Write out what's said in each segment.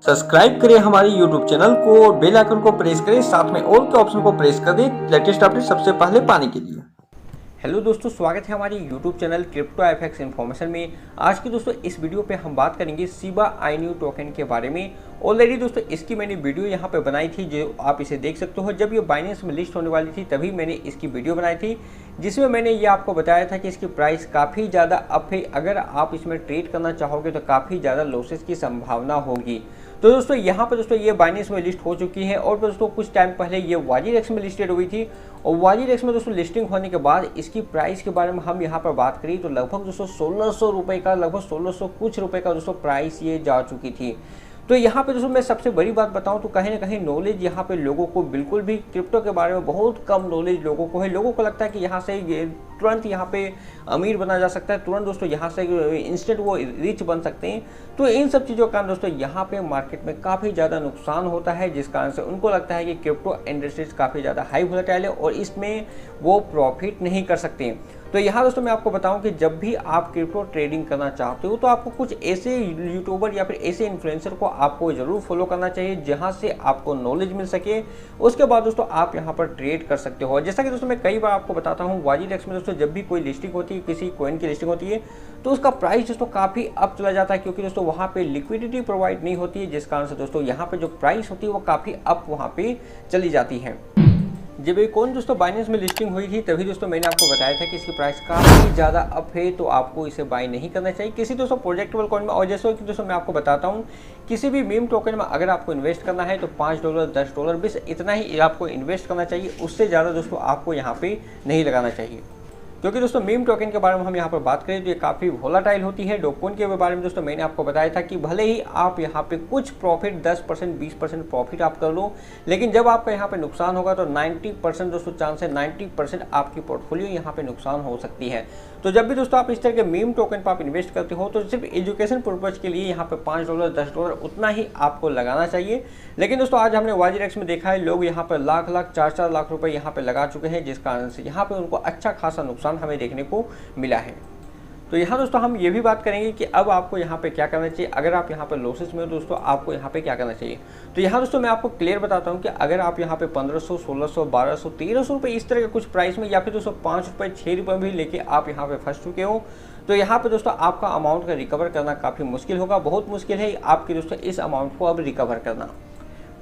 Subscribe करें हमारे YouTube channel को और बेल आइकन को प्रेस करें, साथ में ऑल के ऑप्शन को प्रेस कर दें लेटेस्ट अपडेट सबसे पहले पाने के लिए। हेलो दोस्तों, स्वागत है हमारे YouTube channel crypto FX information में। आज की दोस्तों इस वीडियो पे हम बात करेंगे शिबा आईन्यू टोकन के बारे में। ऑलरेडी दोस्तों इसकी मैंने वीडियो यहाँ पे बनाई थी, जो आप इसे देख सकते हो। जब ये बाइनेंस में लिस्ट होने वाली थी तभी मैंने इसकी वीडियो बनाई थी, जिसमें मैंने ये आपको बताया था कि इसकी प्राइस काफ़ी ज़्यादा अप है। अगर आप इसमें ट्रेड करना चाहोगे तो काफ़ी ज़्यादा लॉसेस की संभावना होगी। तो दोस्तों यहाँ पर दोस्तों ये बाइनेंस में लिस्ट हो चुकी है और दोस्तों कुछ टाइम पहले ये वाजीरेक्स में लिस्टेड हुई थी। और वाजीरेक्स में दोस्तों लिस्टिंग होने के बाद इसकी प्राइस के बारे में हम यहाँ पर बात करें तो लगभग दोस्तों 1600 रुपये का, लगभग 1600 कुछ रुपये का दोस्तों प्राइस ये जा चुकी थी। तो यहाँ पे दोस्तों मैं सबसे बड़ी बात बताऊँ तो कहीं ना कहीं नॉलेज यहाँ पे लोगों को बिल्कुल भी क्रिप्टो के बारे में बहुत कम नॉलेज लोगों को है। लोगों को लगता है कि यहाँ से तुरंत यहाँ पे अमीर बना जा सकता है, तुरंत दोस्तों यहाँ से इंस्टेंट वो रिच बन सकते हैं। तो इन सब चीज़ों का कारण दोस्तों यहाँ पे मार्केट में काफ़ी ज़्यादा नुकसान होता है, जिस कारण से उनको लगता है कि क्रिप्टो इंडस्ट्रीज काफ़ी ज़्यादा हाई वोलेटाइल है और इसमें वो प्रॉफिट नहीं कर सकते। तो यहाँ दोस्तों मैं आपको बताऊं कि जब भी आप क्रिप्टो ट्रेडिंग करना चाहते हो तो आपको कुछ ऐसे यूट्यूबर या फिर ऐसे इन्फ्लुएंसर को आपको ज़रूर फॉलो करना चाहिए जहाँ से आपको नॉलेज मिल सके। उसके बाद दोस्तों आप यहाँ पर ट्रेड कर सकते हो। जैसा कि दोस्तों मैं कई बार आपको बताता हूँ, वाजीरेक्स में दोस्तों जब भी कोई लिस्टिंग होती है, किसी कॉइन की लिस्टिंग होती है, तो उसका प्राइस दोस्तों काफ़ी अप चला जाता है, क्योंकि दोस्तों वहाँ पे लिक्विडिटी प्रोवाइड नहीं होती है, जिस कारण से दोस्तों यहाँ पे जो प्राइस होती है वो काफ़ी अप वहाँ पे चली जाती है। जब ये कॉइन दोस्तों बाइनेंस में लिस्टिंग हुई थी तभी दोस्तों मैंने आपको बताया था कि इसकी प्राइस काफ़ी ज़्यादा अप है, तो आपको इसे बाय नहीं करना चाहिए किसी दोस्तों प्रोजेक्टेबल कॉइन में। और जैसे कि दोस्तों मैं आपको बताता हूँ, किसी भी मीम टोकन में अगर आपको इन्वेस्ट करना है तो $5 $10 बस इतना ही आपको इन्वेस्ट करना चाहिए, उससे ज़्यादा दोस्तों आपको यहाँ पे नहीं लगाना चाहिए। क्योंकि दोस्तों मीम टोकन के बारे में हम यहाँ पर बात करें तो ये काफ़ी वोलेटाइल होती है। डोककॉइन के बारे में दोस्तों मैंने आपको बताया था कि भले ही आप यहाँ पे कुछ प्रॉफिट 10% 20% प्रॉफिट आप कर लो, लेकिन जब आपका यहाँ पे नुकसान होगा तो 90% दोस्तों चांस है 90% आपकी पोर्टफोलियो यहाँ पे नुकसान हो सकती है। तो जब भी दोस्तों आप इस तरह के मीम टोकन पर आप इन्वेस्ट करते हो तो सिर्फ एजुकेशन पर्पज़ के लिए यहाँ पे $5 $10 उतना ही आपको लगाना चाहिए। लेकिन दोस्तों आज हमने वाजीरेक्स में देखा है लोग यहाँ पर लाख 4 लाख रुपए यहाँ पे लगा चुके हैं, जिस कारण से यहाँ पे उनको अच्छा खासा नुकसान हमें देखने को मिला है। तो यहाँ दोस्तों हम ये भी बात करेंगे कि अब आपको यहाँ पे क्या करना चाहिए। अगर आप यहाँ पे लॉसेस में हो दोस्तों आपको यहाँ पे क्या करना चाहिए। तो यहाँ दोस्तों मैं आपको क्लियर बताता हूँ कि अगर आप यहाँ पे 1500 1600 1200 1300 रुपये इस तरह के कुछ प्राइस में या फिर दोस्तों 5 रुपये 6 रुपये भी लेके आप यहाँ पे फंस चुके हो, तो यहाँ पे दोस्तों आपका अमाउंट का रिकवर करना काफ़ी मुश्किल होगा। बहुत मुश्किल है आपकी दोस्तों इस अमाउंट को अब रिकवर करना।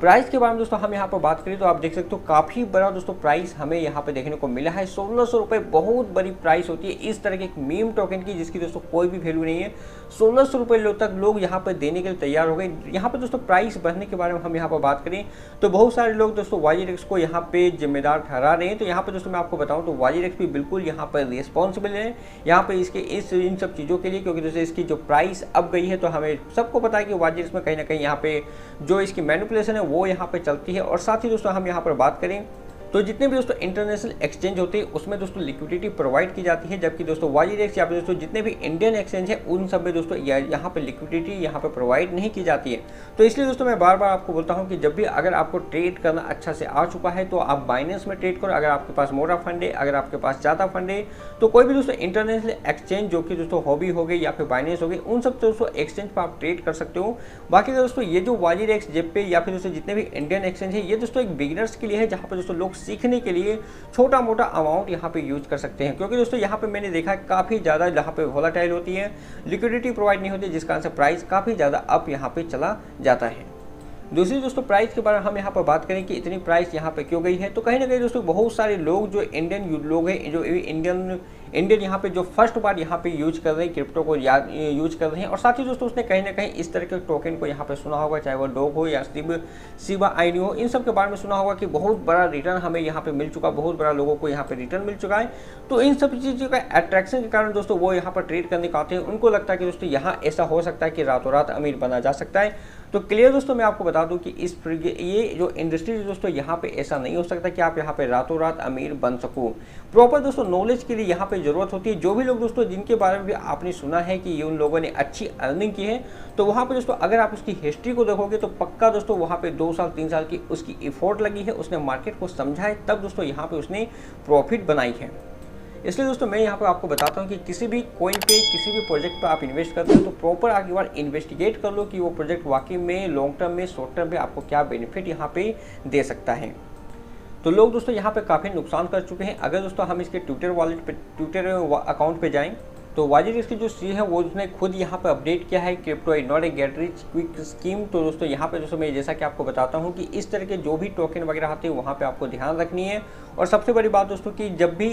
प्राइस के बारे में दोस्तों हम यहाँ पर बात करें तो आप देख सकते हो काफ़ी बड़ा दोस्तों प्राइस हमें यहाँ पे देखने को मिला है। 1600 रुपये बहुत बड़ी प्राइस होती है इस तरह के एक मीम टोकन की, जिसकी दोस्तों कोई भी वैल्यू नहीं है। 1600 रुपये तक लोग यहाँ पर देने के लिए तैयार हो गए। यहाँ पर दोस्तों प्राइस बढ़ने के बारे में हम यहाँ पर बात करें तो बहुत सारे लोग दोस्तों वाजीरेक्स को यहाँ पे जिम्मेदार ठहरा रहे हैं। तो यहाँ पर दोस्तों मैं आपको बताऊँ तो वाजीरेक्स भी बिल्कुल यहाँ पर रिस्पॉन्सिबल है यहाँ पे इसके इन सब चीज़ों के लिए, क्योंकि दोस्तों इसकी जो प्राइस अब गई है तो हमें सबको पता है कि वाजीरेक्स में कहीं ना कहीं यहाँ पे जो इसकी मैनिपुलेशन है वो यहाँ पे चलती है। और साथ ही दोस्तों हम यहाँ पर बात करें तो जितने भी दोस्तों इंटरनेशनल एक्सचेंज होते हैं उसमें दोस्तों लिक्विडिटी प्रोवाइड की जाती है, जबकि दोस्तों वाजीरेक्स या फिर दोस्तों जितने भी इंडियन एक्सचेंज है उन सब में दोस्तों यहाँ पे लिक्विडिटी यहाँ पे प्रोवाइड नहीं की जाती है। तो इसलिए दोस्तों मैं बार बार आपको बोलता हूँ कि जब भी अगर आपको ट्रेड करना अच्छा से आ चुका है तो आप बाइनेंस में ट्रेड करो। अगर आपके पास मोटा फंड है, अगर आपके पास ज़्यादा फंड है, तो कोई भी दोस्तों इंटरनेशनल एक्सचेंज जो कि दोस्तों हॉबी हो गई या फिर बाइनेंस हो गई, उन सब दोस्तों एक्सचेंज पर आप ट्रेड कर सकते हो। बाकी दोस्तों ये जो वाजीरेक्स, जेपे या फिर दोस्तों जितने भी इंडियन एक्सचेंज है ये दोस्तों एक बिगिनर्स के लिए है, जहाँ पर दोस्तों लोग सीखने के लिए छोटा मोटा अमाउंट यहाँ पे यूज कर सकते हैं। क्योंकि दोस्तों यहाँ पे मैंने देखा काफ़ी ज़्यादा यहाँ पे वोलेटाइल होती है, लिक्विडिटी प्रोवाइड नहीं होती, जिस कारण से प्राइस काफ़ी ज़्यादा अप यहाँ पे चला जाता है। दूसरी दोस्तों प्राइस के बारे में हम यहाँ पर बात करें कि इतनी प्राइस यहाँ पे क्यों गई है, तो कहीं ना कहीं दोस्तों बहुत सारे लोग जो इंडियन लोग हैं, जो इंडियन यहाँ पे जो फर्स्ट बार यहाँ पे यूज कर रहे हैं क्रिप्टो को यूज कर रहे हैं। और साथ ही दोस्तों उसने कहीं ना कहीं इस तरह के टोकन को यहाँ पे सुना होगा, चाहे वो डॉग हो या शिबा आईन्यू हो, इन सब के बारे में सुना होगा कि बहुत बड़ा रिटर्न हमें यहाँ पे मिल चुका, बहुत बड़ा लोगों को यहाँ पे रिटर्न मिल चुका है। तो इन सब चीज़ों का अट्रैक्शन के कारण दोस्तों वो यहाँ पर ट्रेड करने को आते हैं। उनको लगता है कि दोस्तों यहाँ ऐसा हो सकता है कि रातों रात अमीर बना जा सकता है। तो क्लियर दोस्तों मैं आपको बता दूं कि ये जो इंडस्ट्री दोस्तों यहाँ पे ऐसा नहीं हो सकता कि आप यहाँ पे रातों रात अमीर बन सको। प्रॉपर दोस्तों नॉलेज के लिए यहाँ पे ज़रूरत होती है। जो भी लोग दोस्तों जिनके बारे में भी आपने सुना है कि ये उन लोगों ने अच्छी अर्निंग की है, तो वहाँ पे दोस्तों अगर आप उसकी हिस्ट्री को देखोगे तो पक्का दोस्तों वहाँ पे 2 साल 3 साल की उसकी एफर्ट लगी है, उसने मार्केट को समझा है, तब दोस्तों यहाँ पे उसने प्रॉफिट बनाई है। इसलिए दोस्तों मैं यहाँ पर आपको बताता हूँ कि किसी भी कॉइन पे, किसी भी प्रोजेक्ट पर आप इन्वेस्ट करते हो तो प्रॉपर आगे बार इन्वेस्टिगेट कर लो कि वो प्रोजेक्ट वाकई में लॉन्ग टर्म में, शॉर्ट टर्म में आपको क्या बेनिफिट यहाँ पे दे सकता है। तो लोग दोस्तों यहाँ पे काफ़ी नुकसान कर चुके हैं। अगर दोस्तों हम इसके ट्विटर वॉलेट पे, ट्विटर अकाउंट पे जाएं तो YGDX की जो CEO है वो उसने खुद यहाँ पे अपडेट किया है, crypto is not a get rich quick scheme. तो दोस्तों यहाँ पे दोस्तों मैं जैसा कि आपको बताता हूँ कि इस तरह के जो भी टोकन वगैरह आते हैं वहाँ पे आपको ध्यान रखनी है। और सबसे बड़ी बात दोस्तों कि जब भी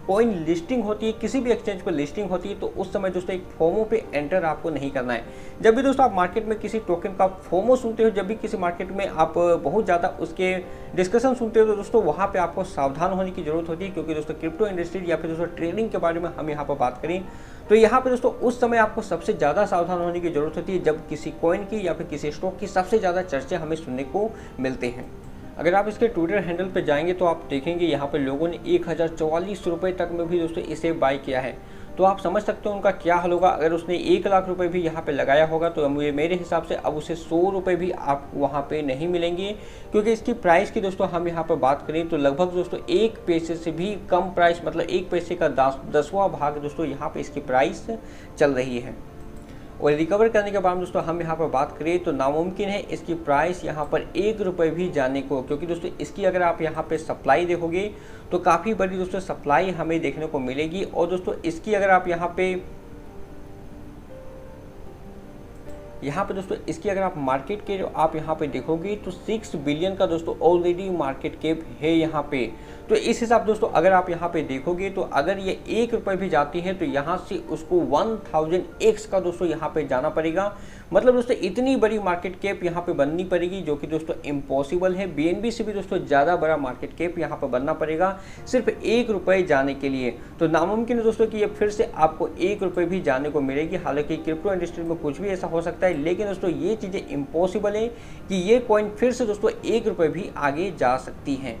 कॉइन लिस्टिंग होती है, किसी भी एक्सचेंज पर लिस्टिंग होती है, तो उस समय दोस्तों एक फोमो पे एंटर आपको नहीं करना है। जब भी दोस्तों आप मार्केट में किसी टोकन का फोमो सुनते हो, जब भी किसी मार्केट में आप बहुत ज़्यादा उसके डिस्कशन सुनते हो, तो दोस्तों वहाँ पे आपको सावधान होने की जरूरत होती है। क्योंकि दोस्तों क्रिप्टो इंडस्ट्री या फिर दोस्तों ट्रेडिंग के बारे में हम यहाँ पर बात करें तो यहाँ पे दोस्तों उस समय आपको सबसे ज़्यादा सावधान होने की जरूरत होती है जब किसी कॉइन की या फिर किसी स्टॉक की सबसे ज़्यादा चर्चे हमें सुनने को मिलते हैं। अगर आप इसके ट्विटर हैंडल पर जाएंगे तो आप देखेंगे यहाँ पर लोगों ने 1044 रुपये तक में भी दोस्तों इसे बाय किया है। तो आप समझ सकते हो उनका क्या हाल होगा। अगर उसने 1 लाख रुपए भी यहाँ पे लगाया होगा तो मेरे हिसाब से अब उसे 100 रुपये भी आप वहाँ पे नहीं मिलेंगे। क्योंकि इसकी प्राइस की दोस्तों हम यहाँ पर बात करें तो लगभग दोस्तों 1 पैसे से भी कम प्राइस, मतलब 1 पैसे का 10वां भाग दोस्तों यहाँ पे इसकी प्राइस चल रही है। और रिकवर करने के बाद दोस्तों हम यहाँ पर बात करें तो नामुमकिन है इसकी प्राइस यहाँ पर 1 रुपये भी जाने को। क्योंकि दोस्तों इसकी अगर आप यहाँ पे सप्लाई देखोगे तो काफ़ी बड़ी दोस्तों सप्लाई हमें देखने को मिलेगी। और दोस्तों इसकी अगर आप यहाँ पे दोस्तों इसकी अगर आप मार्केट के आप यहाँ पे देखोगे तो 6 बिलियन का दोस्तों ऑलरेडी मार्केट कैप है यहाँ पे। तो इस हिसाब दोस्तों अगर आप यहाँ पे देखोगे तो अगर ये 1 रुपये भी जाती है तो यहाँ से उसको 1000x का दोस्तों यहाँ पे जाना पड़ेगा। मतलब दोस्तों इतनी बड़ी मार्केट कैप यहाँ पे बननी पड़ेगी जो कि दोस्तों इम्पॉसिबल है। BNB से भी दोस्तों ज़्यादा बड़ा मार्केट कैप यहाँ पर बनना पड़ेगा सिर्फ 1 रुपये जाने के लिए। तो नामुमकिन है दोस्तों कि ये फिर से आपको 1 रुपये भी जाने को मिलेगी। हालांकि क्रिप्टो इंडस्ट्री में कुछ भी ऐसा हो सकता है, लेकिन दोस्तों ये चीज़ें इम्पॉसिबल है कि ये कॉइन फिर से दोस्तों 1 रुपये भी आगे जा सकती हैं।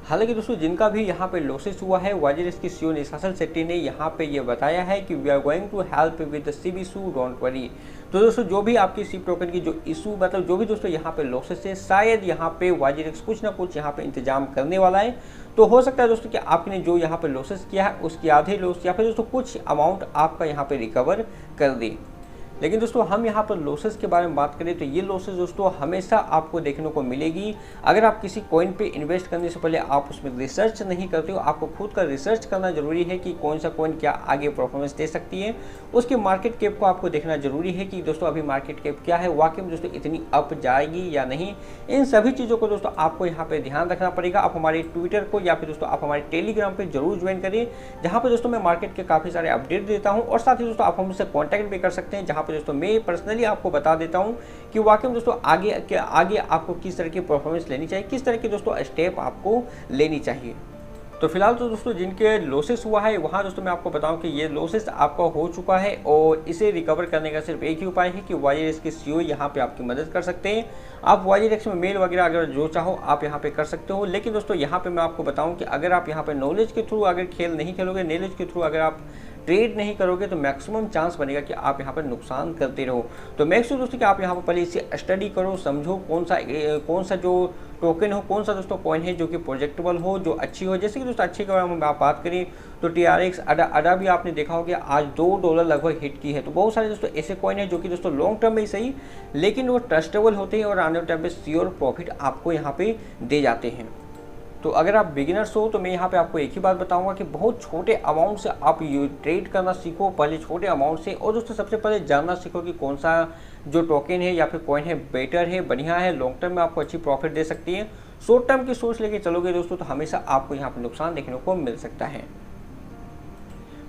हालांकि दोस्तों जिनका भी यहाँ पे लॉसेस हुआ है, YGDX की CEO निशाचल शेट्टी ने यहाँ पे ये बताया है कि we are going to help with the SIB issue, don't worry. तो दोस्तों जो भी आपकी SIB टोकन की जो इशू, मतलब जो भी दोस्तों यहाँ पे लॉसेस है, शायद यहाँ पे YGDX कुछ ना कुछ यहाँ पे इंतजाम करने वाला है। तो हो सकता है दोस्तों कि आपने जो यहाँ पे लॉसेस किया है उसकी आधे लॉस या फिर दोस्तों कुछ अमाउंट आपका यहाँ पे रिकवर कर दे। लेकिन दोस्तों हम यहाँ पर लॉसेस के बारे में बात करें तो ये लॉसेस दोस्तों हमेशा आपको देखने को मिलेगी। अगर आप किसी कॉइन पे इन्वेस्ट करने से पहले आप उसमें रिसर्च नहीं करते हो, आपको खुद का रिसर्च करना जरूरी है कि कौन सा कॉइन क्या आगे परफॉर्मेंस दे सकती है। उसके मार्केट कैप को आपको देखना जरूरी है कि दोस्तों अभी मार्केट कैप क्या है, वाकई में दोस्तों इतनी अप जाएगी या नहीं। इन सभी चीज़ों को दोस्तों आपको यहाँ पे ध्यान रखना पड़ेगा। आप हमारे ट्विटर को या फिर दोस्तों आप हमारे टेलीग्राम पे जरूर ज्वाइन करिए, जहाँ पे दोस्तों मैं मार्केट के काफ़ी सारे अपडेट देता हूँ। और साथ ही दोस्तों आप हमसे कॉन्टैक्ट भी कर सकते हैं, जहाँ पे दोस्तों मैं पर्सनली आपको बता देता हूँ कि वाकई में दोस्तों आगे आपको किस तरह की परफॉर्मेंस लेनी चाहिए, किस तरह की दोस्तों स्टेप आपको लेनी चाहिए। तो फिलहाल तो दोस्तों जिनके लॉसेस हुआ है वहाँ दोस्तों मैं आपको बताऊं कि ये लॉसेस आपका हो चुका है और इसे रिकवर करने का सिर्फ एक ही उपाय है कि YGDX के CEO यहाँ पे आपकी मदद कर सकते हैं। आप YGDX में मेल वगैरह अगर जो चाहो आप यहाँ पे कर सकते हो। लेकिन दोस्तों यहाँ पे मैं आपको बताऊं कि अगर आप यहाँ पे नॉलेज के थ्रू अगर खेल नहीं खेलोगे, नॉलेज के थ्रू अगर आप ट्रेड नहीं करोगे तो मैक्सिमम चांस बनेगा कि आप यहाँ पर नुकसान करते रहो। तो मेक श्योर दोस्तों कि आप यहाँ पर पहले इसे स्टडी करो, समझो कौन सा जो टोकन हो, कौन सा दोस्तों कॉइन है जो कि प्रोजेक्टेबल हो, जो अच्छी हो। जैसे कि दोस्तों अच्छी के बारे में आप बात करें तो TRX अडा भी आपने देखा होगा आज $2 लगभग हिट की है। तो बहुत सारे दोस्तों ऐसे कॉइन है जो कि दोस्तों लॉन्ग टर्म में ही सही लेकिन वो ट्रस्टेबल होते हैं और आने वाले टाइम पे श्योर प्रॉफिट आपको यहाँ पे दे जाते हैं। तो अगर आप बिगिनर्स हो तो मैं यहाँ पे आपको एक ही बात बताऊंगा कि बहुत छोटे अमाउंट से आप ट्रेड करना सीखो, पहले छोटे अमाउंट से। और दोस्तों सबसे पहले जानना सीखो कि कौन सा जो टोकन है या फिर कॉइन है बेटर है, बढ़िया है, लॉन्ग टर्म में आपको अच्छी प्रॉफिट दे सकती है। शॉर्ट टर्म की सोच लेके चलोगे दोस्तों तो हमेशा आपको यहाँ पर नुकसान देखने को मिल सकता है।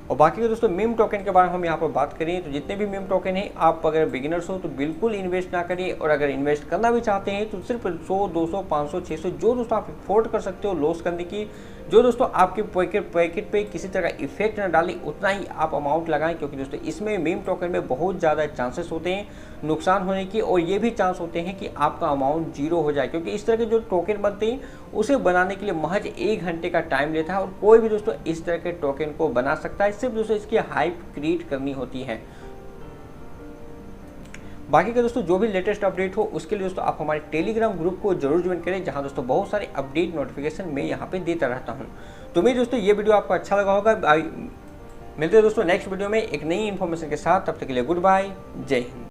और बाकी के दोस्तों मीम टोकन के बारे में हम यहाँ पर बात करें तो जितने भी मीम टोकन हैं आप अगर बिगिनर्स हो तो बिल्कुल इन्वेस्ट ना करिए। और अगर इन्वेस्ट करना भी चाहते हैं तो सिर्फ 100, 200, 500, 600 जो दोस्तों आप अफोर्ड कर सकते हो लॉस करने की, जो दोस्तों आपके पैकेट पे किसी तरह का इफेक्ट न डाले उतना ही आप अमाउंट लगाएं। क्योंकि दोस्तों इसमें मीम टोकन में बहुत ज़्यादा चांसेस होते हैं नुकसान होने की और ये भी चांस होते हैं कि आपका अमाउंट जीरो हो जाए। क्योंकि इस तरह के जो टोकन बनते हैं उसे बनाने के लिए महज 1 घंटे का टाइम लेता है और कोई भी दोस्तों इस तरह के टोकन को बना सकता है। सिर्फ दोस्तों इसकी हाइप क्रिएट करनी होती है। बाकी का दोस्तों जो भी लेटेस्ट अपडेट हो उसके लिए दोस्तों आप हमारे टेलीग्राम ग्रुप को जरूर ज्वाइन करें, जहां दोस्तों बहुत सारे अपडेट नोटिफिकेशन मैं यहाँ पे देता रहता हूँ। तो मेरे दोस्तों ये वीडियो आपको अच्छा लगा होगा। मिलते हैं दोस्तों नेक्स्ट वीडियो में एक नई इन्फॉर्मेशन के साथ, तब तक के लिए गुड बाय, जय हिंद।